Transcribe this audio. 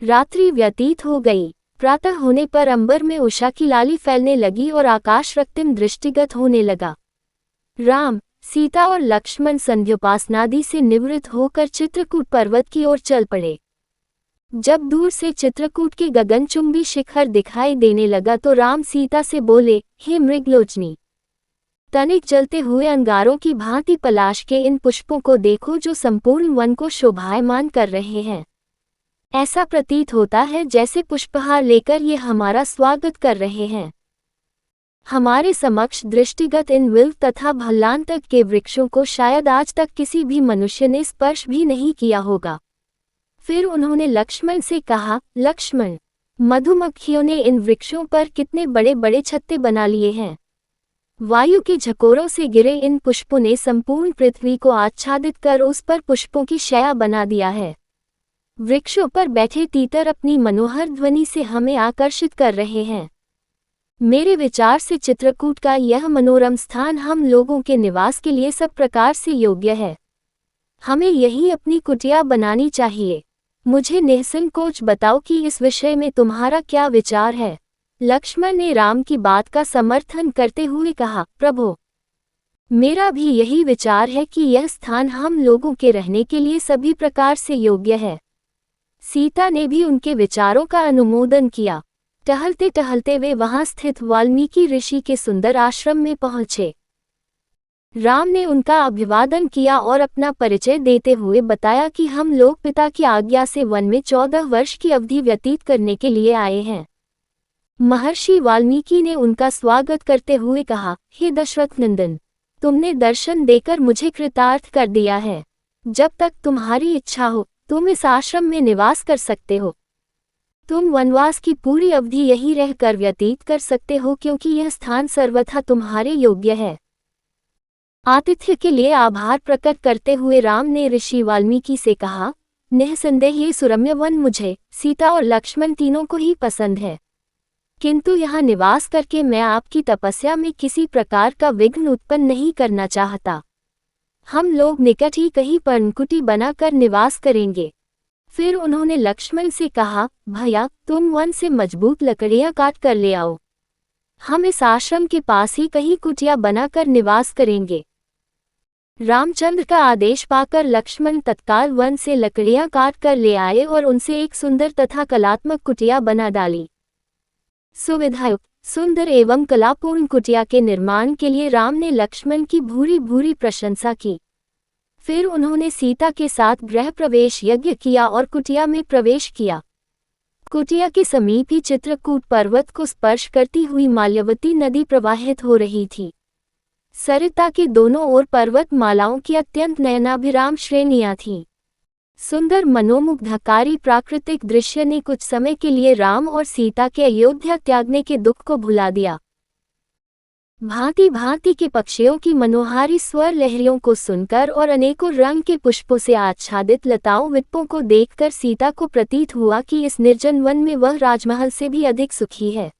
रात्रि व्यतीत हो गई। प्रातः होने पर अंबर में उषा की लाली फैलने लगी और आकाश रक्तिम दृष्टिगत होने लगा। राम, सीता और लक्ष्मण संध्योपासनादि से निवृत्त होकर चित्रकूट पर्वत की ओर चल पड़े। जब दूर से चित्रकूट के गगनचुंबी शिखर दिखाई देने लगा तो राम सीता से बोले, हे मृगलोचनी, तनिक जलते हुए अंगारों की भांति पलाश के इन पुष्पों को देखो जो संपूर्ण वन को शोभायमान कर रहे हैं। ऐसा प्रतीत होता है जैसे पुष्पहार लेकर ये हमारा स्वागत कर रहे हैं। हमारे समक्ष दृष्टिगत इन विल्व तथा भल्लान तक के वृक्षों को शायद आज तक किसी भी मनुष्य ने स्पर्श भी नहीं किया होगा। फिर उन्होंने लक्ष्मण से कहा, लक्ष्मण, मधुमक्खियों ने इन वृक्षों पर कितने बड़े बड़े छत्ते बना लिए हैं। वायु के झकोरों से गिरे इन पुष्पों ने संपूर्ण पृथ्वी को आच्छादित कर उस पर पुष्पों की शया बना दिया है। वृक्षों पर बैठे तीतर अपनी मनोहर ध्वनि से हमें आकर्षित कर रहे हैं। मेरे विचार से चित्रकूट का यह मनोरम स्थान हम लोगों के निवास के लिए सब प्रकार से योग्य है। हमें यही अपनी कुटिया बनानी चाहिए। मुझे निःसंकोच बताओ कि इस विषय में तुम्हारा क्या विचार है। लक्ष्मण ने राम की बात का समर्थन करते हुए कहा, प्रभो, मेरा भी यही विचार है कि यह स्थान हम लोगों के रहने के लिए सभी प्रकार से योग्य है। सीता ने भी उनके विचारों का अनुमोदन किया। टहलते टहलते वे वहां स्थित वाल्मीकि ऋषि के सुंदर आश्रम में पहुंचे। राम ने उनका अभिवादन किया और अपना परिचय देते हुए बताया कि हम लोग पिता की आज्ञा से वन में 14 वर्ष की अवधि व्यतीत करने के लिए आए हैं। महर्षि वाल्मीकि ने उनका स्वागत करते हुए कहा, हे दशरथ नंदन, तुमने दर्शन देकर मुझे कृतार्थ कर दिया है। जब तक तुम्हारी इच्छा हो तुम इस आश्रम में निवास कर सकते हो। तुम वनवास की पूरी अवधि यहीं रहकर व्यतीत कर सकते हो क्योंकि यह स्थान सर्वथा तुम्हारे योग्य है। आतिथ्य के लिए आभार प्रकट करते हुए राम ने ऋषि वाल्मीकि से कहा, निःसंदेह ये सुरम्य वन मुझे, सीता और लक्ष्मण तीनों को ही पसंद है, किंतु यहाँ निवास करके मैं आपकी तपस्या में किसी प्रकार का विघ्न उत्पन्न नहीं करना चाहता। हम लोग निकट ही कहीं पर्णकुटी बनाकर निवास करेंगे। फिर उन्होंने लक्ष्मण से कहा, भैया, तुम वन से मजबूत लकड़ियां काट कर ले आओ। हम इस आश्रम के पास ही कहीं कुटिया बनाकर निवास करेंगे। रामचंद्र का आदेश पाकर लक्ष्मण तत्काल वन से लकड़ियां काट कर ले आए और उनसे एक सुंदर तथा कलात्मक कुटिया बना डाली। सुविधायुक्त, सुंदर एवं कलापूर्ण कुटिया के निर्माण के लिए राम ने लक्ष्मण की भूरी भूरी प्रशंसा की। फिर उन्होंने सीता के साथ गृह प्रवेश यज्ञ किया और कुटिया में प्रवेश किया। कुटिया के समीप ही चित्रकूट पर्वत को स्पर्श करती हुई माल्यवती नदी प्रवाहित हो रही थी। सरिता के दोनों ओर पर्वत मालाओं की अत्यंत नयनाभिराम श्रेणियां थीं। सुंदर मनोमुग्धकारी प्राकृतिक दृश्य ने कुछ समय के लिए राम और सीता के अयोध्या त्यागने के दुख को भुला दिया। भांति भांति के पक्षियों की मनोहारी स्वर लहरियों को सुनकर और अनेकों रंग के पुष्पों से आच्छादित लताओं विप्पों को देखकर सीता को प्रतीत हुआ कि इस निर्जन वन में वह राजमहल से भी अधिक सुखी है।